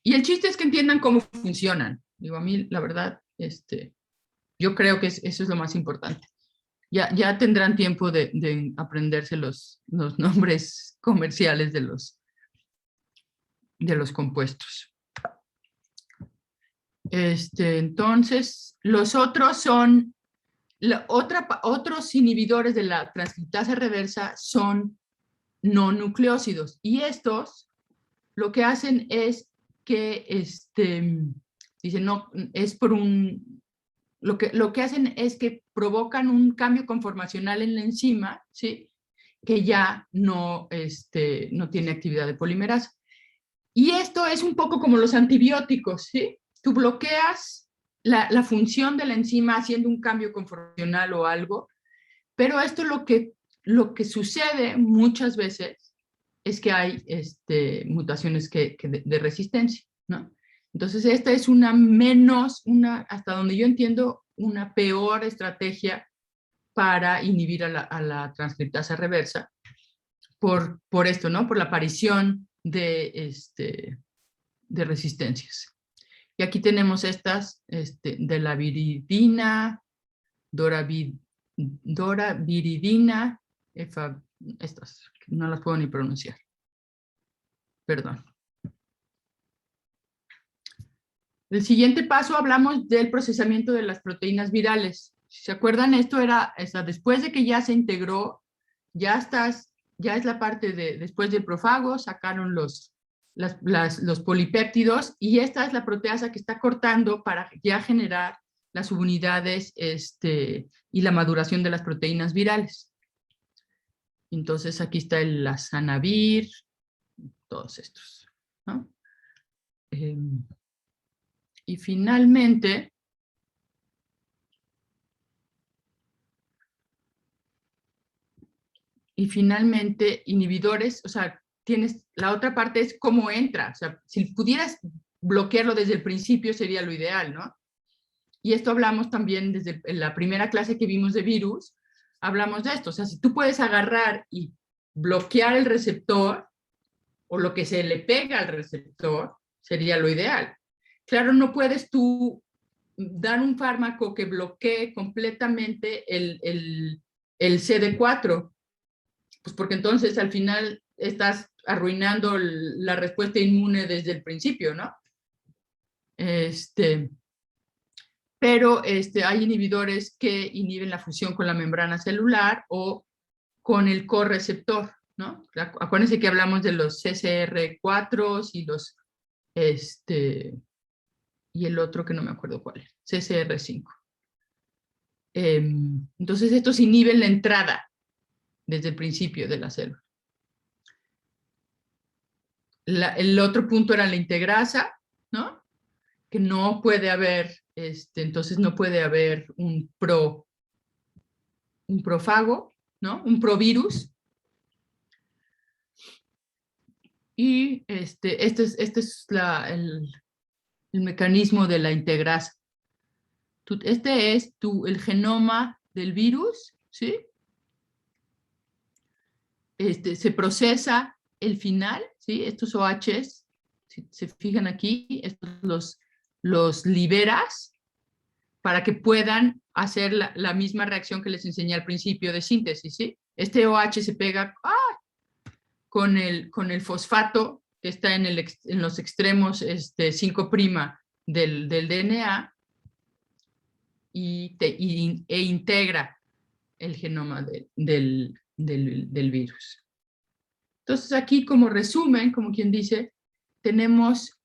Y el chiste es que entiendan cómo funcionan. Digo, a mí, la verdad, yo creo que eso es lo más importante. Ya tendrán tiempo de aprenderse los nombres comerciales de los compuestos. Entonces, los otros son, otros inhibidores de la transcriptasa reversa son no nucleósidos. Y estos lo que hacen es que, dicen, no, es por lo que hacen es que provocan un cambio conformacional en la enzima, ¿sí? Que ya no tiene actividad de polimerasa. Y esto es un poco como los antibióticos, ¿sí? Tú bloqueas la función de la enzima haciendo un cambio conformacional o algo, pero esto lo que sucede muchas veces es que hay mutaciones de resistencia, ¿no? Entonces, esta es hasta donde yo entiendo, una peor estrategia para inhibir a la transcriptasa reversa por esto, ¿no? Por la aparición de resistencias. Y aquí tenemos estas de la viridina, doraviridina, estas, no las puedo ni pronunciar. Perdón. El siguiente paso hablamos del procesamiento de las proteínas virales. Si se acuerdan, esto era después de que ya se integró, ya es la parte después del profago, sacaron los polipéptidos y esta es la proteasa que está cortando para ya generar las subunidades y la maduración de las proteínas virales. Entonces aquí está el azanavir, todos estos, ¿no? Y finalmente, inhibidores, o sea, la otra parte es cómo entra, o sea, si pudieras bloquearlo desde el principio sería lo ideal, ¿no? Y esto hablamos también en la primera clase que vimos de virus, hablamos de esto, o sea, si tú puedes agarrar y bloquear el receptor, o lo que se le pega al receptor, sería lo ideal. Claro, no puedes tú dar un fármaco que bloquee completamente el CD4, pues porque entonces al final estás arruinando la respuesta inmune desde el principio, ¿no? Pero hay inhibidores que inhiben la fusión con la membrana celular o con el correceptor, ¿no? Acuérdense que hablamos de los CCR4 y los, y el otro que no me acuerdo cuál es, CCR5. Entonces estos inhiben la entrada desde el principio de la célula. El otro punto era la integrasa, ¿no? Que no puede haber, entonces no puede haber un profago, ¿no? Un provirus. Y este es el mecanismo de la integrasa. Este es el genoma del virus, ¿sí? Se procesa el final, ¿sí? Estos OHs, si se fijan aquí, estos los liberas para que puedan hacer la misma reacción que les enseñé al principio de síntesis, ¿sí? Este OH se pega con el fosfato que está en los extremos 5' del DNA e integra el genoma del virus. Entonces aquí, como resumen, como quien dice, tenemos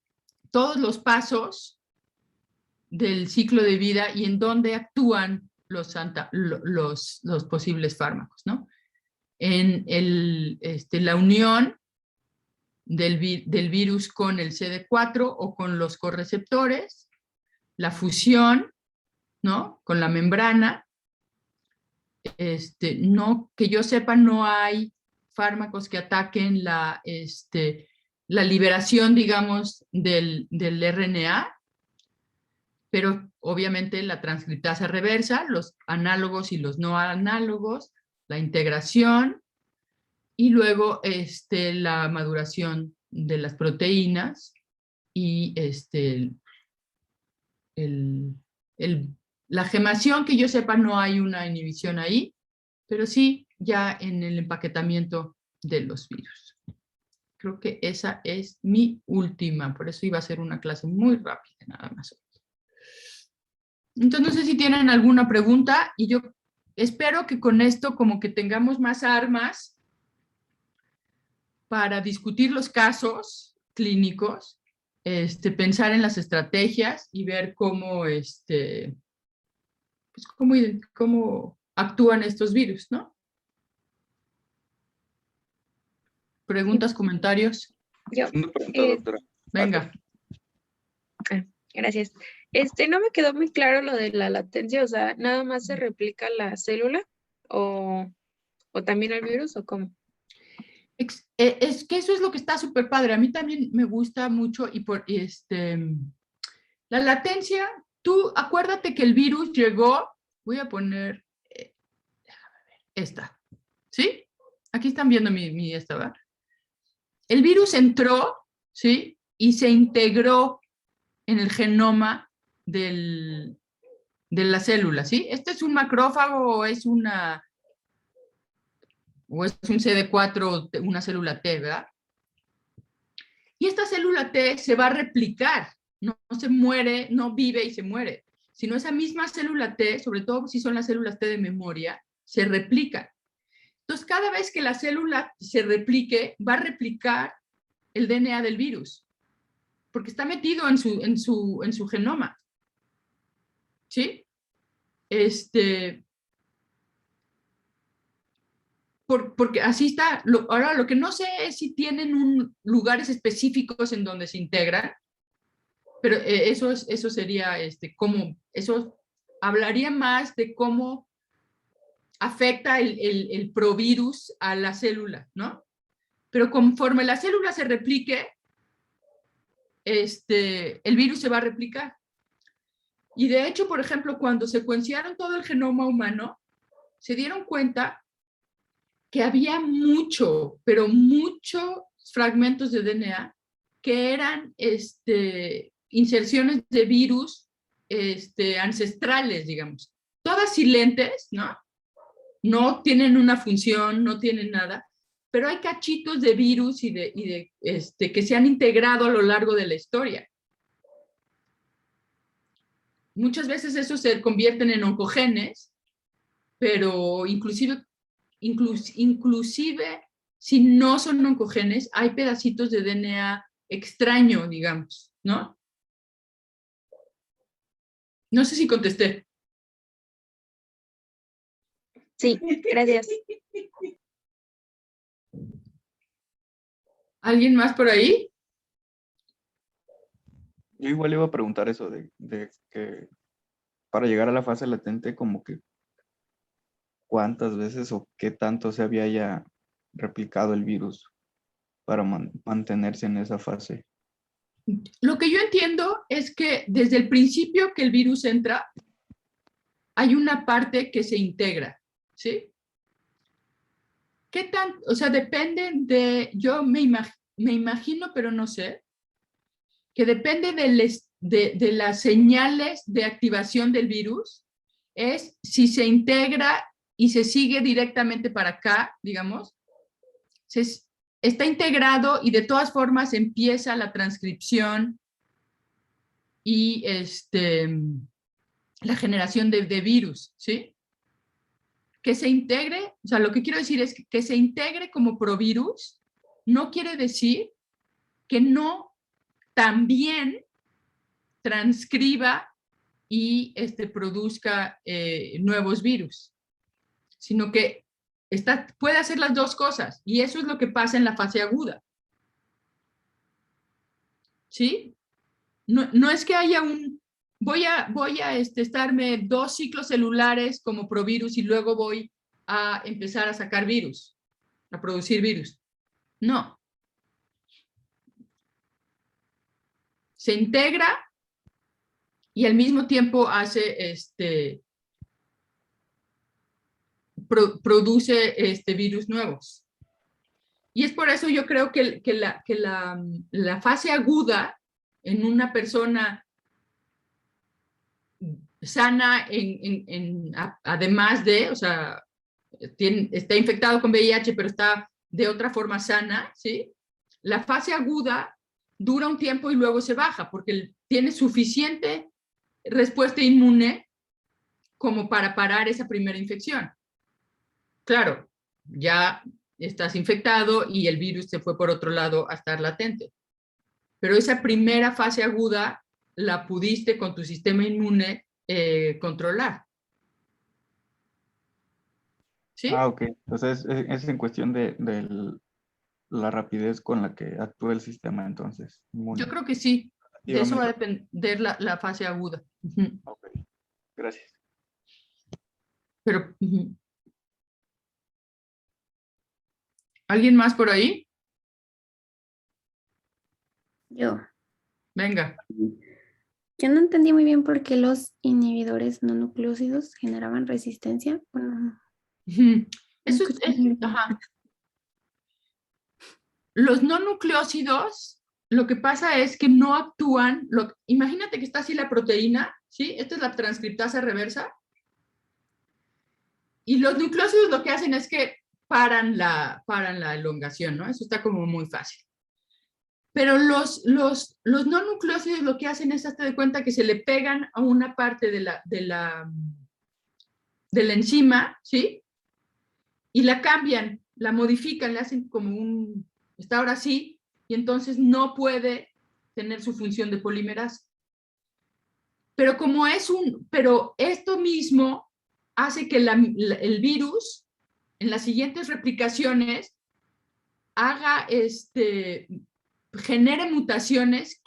todos los pasos del ciclo de vida y en dónde actúan los posibles fármacos, ¿no? En la unión del virus con el CD4 o con los correceptores, la fusión, ¿no? Con la membrana. No, que yo sepa, no hay fármacos que ataquen la liberación, digamos, del RNA, pero obviamente la transcriptasa reversa, los análogos y los no análogos, la integración y luego la maduración de las proteínas y la gemación, que yo sepa, no hay una inhibición ahí, pero sí ya en el empaquetamiento de los virus. Creo que esa es mi última, por eso iba a ser una clase muy rápida, nada más. Entonces, no sé si tienen alguna pregunta, y yo espero que con esto como que tengamos más armas para discutir los casos clínicos, pensar en las estrategias y ver cómo, pues cómo actúan estos virus, ¿no? ¿Preguntas, comentarios? Yo, Una pregunta, doctora. Venga. gracias. No me quedó muy claro lo de la latencia, o sea, ¿nada más se replica la célula o también el virus o cómo? Es que eso es lo que está súper padre. A mí también me gusta mucho y la latencia, tú acuérdate que el virus llegó, voy a poner, déjame ver, esta, ¿sí? Aquí están viendo mi esta, ¿verdad? El virus entró, ¿sí? Y se integró en el genoma de la célula, ¿sí? ¿Este es un macrófago o es un CD4, una célula T, ¿verdad? Y esta célula T se va a replicar, no se muere, no vive y se muere, sino esa misma célula T, sobre todo si son las células T de memoria, se replica. Entonces, cada vez que la célula se replique, va a replicar el DNA del virus, porque está metido en su genoma. ¿Sí? Porque así está. Ahora, lo que no sé es si tienen lugares específicos en donde se integran, pero eso sería, eso hablaría más de cómo afecta el provirus a la célula, ¿no? Pero conforme la célula se replique, el virus se va a replicar. Y de hecho, por ejemplo, cuando secuenciaron todo el genoma humano, se dieron cuenta que había pero muchos fragmentos de DNA que eran inserciones de virus ancestrales, digamos. Todas silentes, ¿no? No tienen una función, no tienen nada, pero hay cachitos de virus y que se han integrado a lo largo de la historia. Muchas veces esos se convierten en oncogenes, pero inclusive si no son oncogenes, hay pedacitos de DNA extraño, digamos, ¿no? No sé si contesté. Sí, gracias. ¿Alguien más por ahí? Yo igual iba a preguntar eso de que para llegar a la fase latente, como que cuántas veces o qué tanto se había ya replicado el virus para mantenerse en esa fase. Lo que yo entiendo es que desde el principio que el virus entra, hay una parte que se integra, ¿sí? ¿Qué tan? O sea, depende de, yo me imagino, pero no sé, que depende de las señales de activación del virus, es si se integra y se sigue directamente para acá, digamos, está integrado y de todas formas empieza la transcripción y la generación de virus, ¿sí? Que se integre, o sea, lo que quiero decir es que se integre como provirus, no quiere decir que no también transcriba y produzca nuevos virus, sino que puede hacer las dos cosas, y eso es lo que pasa en la fase aguda. ¿Sí? No es que haya voy a estarme 2 ciclos celulares como provirus y luego voy a empezar a sacar virus, a producir virus. No. Se integra y al mismo tiempo hace produce virus nuevos. Y es por eso yo creo que la fase aguda en una persona sana, además de, o sea, está infectado con VIH, pero está de otra forma sana, ¿sí? La fase aguda dura un tiempo y luego se baja, porque tiene suficiente respuesta inmune como para parar esa primera infección. Claro, ya estás infectado y el virus se fue por otro lado a estar latente. Pero esa primera fase aguda la pudiste con tu sistema inmune controlar. ¿Sí? Ah, ok. Entonces es en cuestión de la rapidez con la que actúa el sistema, entonces. Yo creo que sí. De eso va a depender la fase aguda. Ok, gracias. Pero, ¿alguien más por ahí? Yo. Venga. Yo no entendí muy bien por qué los inhibidores no nucleósidos generaban resistencia. Bueno, Eso ajá. Los no nucleósidos, lo que pasa es que no actúan. Imagínate que está así la proteína, ¿sí? Esta es la transcriptasa reversa. Y los nucleósidos lo que hacen es que paran la elongación, ¿no? Eso está como muy fácil. Pero los no nucleósidos lo que hacen es, hazte de cuenta que se le pegan a una parte de la enzima, ¿sí? Y la cambian, la modifican, le hacen como está ahora sí, y entonces no puede tener su función de polimerasa. Pero pero esto mismo hace que el virus en las siguientes replicaciones haga genere mutaciones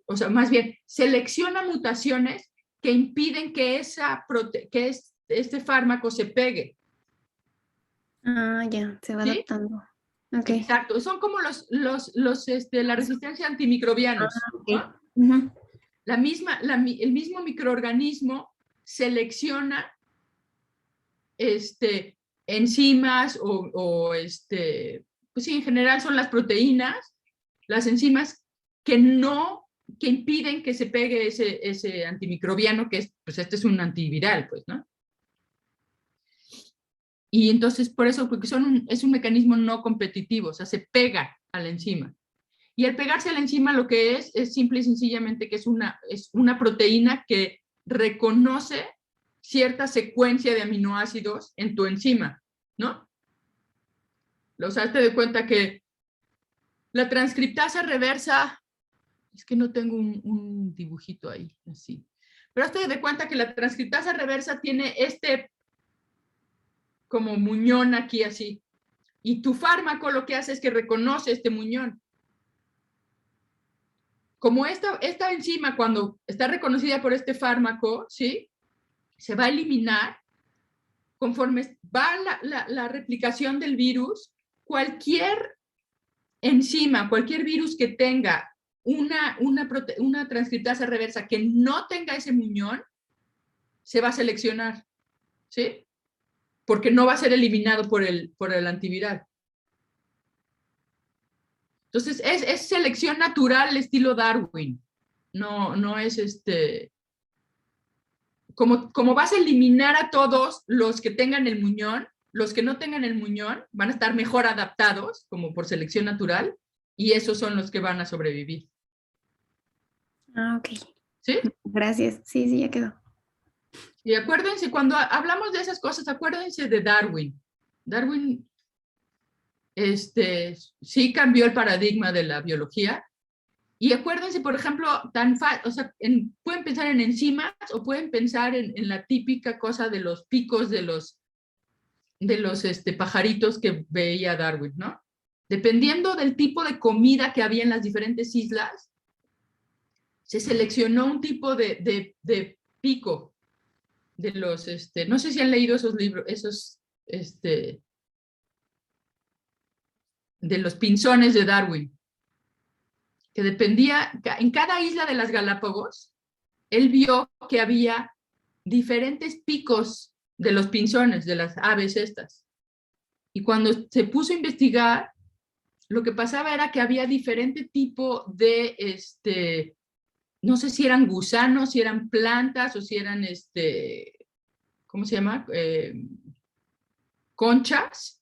o sea, más bien, selecciona mutaciones que impiden que este fármaco se pegue. Ah, ya, se va adaptando. Okay. Exacto, son como la resistencia a antimicrobianos. Okay. ¿No? El mismo microorganismo selecciona enzimas pues sí, en general son las proteínas, las enzimas que impiden que se pegue ese antimicrobiano, que pues este es un antiviral, pues, ¿no? Y entonces, por eso, porque es un mecanismo no competitivo, o sea, se pega a la enzima. Y al pegarse a la enzima lo que es simple y sencillamente que es una proteína que reconoce cierta secuencia de aminoácidos en tu enzima, ¿no? O sea, te de cuenta que la transcriptasa reversa, es que no tengo un dibujito ahí, así. Pero hazte de cuenta que la transcriptasa reversa tiene como muñón aquí así. Y tu fármaco lo que hace es que reconoce este muñón. Como esta enzima, cuando está reconocida por este fármaco, ¿sí? Se va a eliminar conforme va la replicación del virus. Cualquier enzima, cualquier virus que tenga una transcriptasa reversa que no tenga ese muñón, se va a seleccionar, ¿sí? Porque no va a ser eliminado por el antiviral. Entonces, es selección natural estilo Darwin. No es como vas a eliminar a todos los que tengan el muñón, los que no tengan el muñón van a estar mejor adaptados, como por selección natural, y esos son los que van a sobrevivir. Ah, ok. ¿Sí? Gracias. Sí, sí, ya quedó. Y acuérdense, cuando hablamos de esas cosas, acuérdense de Darwin. Darwin sí cambió el paradigma de la biología. Y acuérdense, por ejemplo, o sea, pueden pensar en enzimas o pueden pensar en la típica cosa de los picos de los pajaritos que veía Darwin, ¿no? Dependiendo del tipo de comida que había en las diferentes islas, se seleccionó un tipo de pico de los, no sé si han leído esos libros, de los pinzones de Darwin, que dependía, en cada isla de las Galápagos, él vio que había diferentes picos de los pinzones, de las aves estas. Y cuando se puso a investigar, lo que pasaba era que había diferente tipo de, no sé si eran gusanos, si eran plantas o si eran, ¿cómo se llama? Conchas.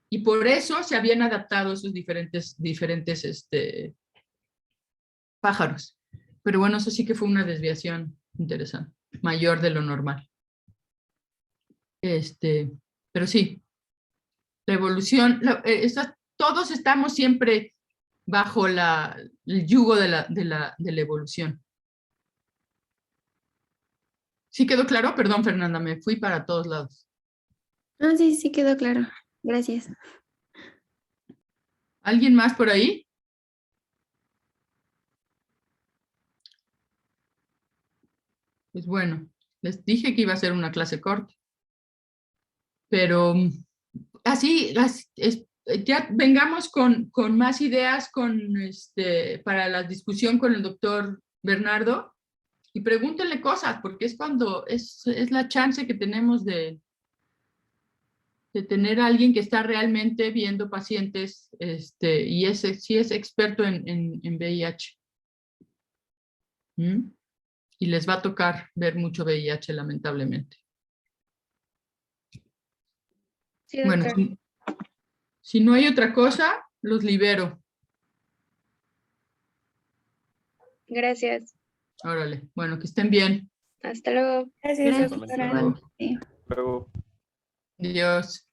Y por eso se habían adaptado esos diferentes pájaros. Pero bueno, eso sí que fue una desviación interesante, mayor de lo normal. Pero sí, la evolución, todos estamos siempre bajo el yugo de la evolución. ¿Sí quedó claro? Perdón, Fernanda, me fui para todos lados. Ah, sí, sí quedó claro. Gracias. ¿Alguien más por ahí? Pues bueno, les dije que iba a ser una clase corta. Pero así, ya vengamos con más ideas para la discusión con el doctor Bernardo y pregúntenle cosas, porque es cuando es la chance que tenemos de tener a alguien que está realmente viendo pacientes y sí es experto en VIH. ¿Mm? Y les va a tocar ver mucho VIH, lamentablemente. Sí, Bueno, doctora. si no hay otra cosa, los libero. Gracias. Órale, bueno, que estén bien. Hasta luego. Gracias, Gracias, doctora. igual. Sí. Luego. Adiós.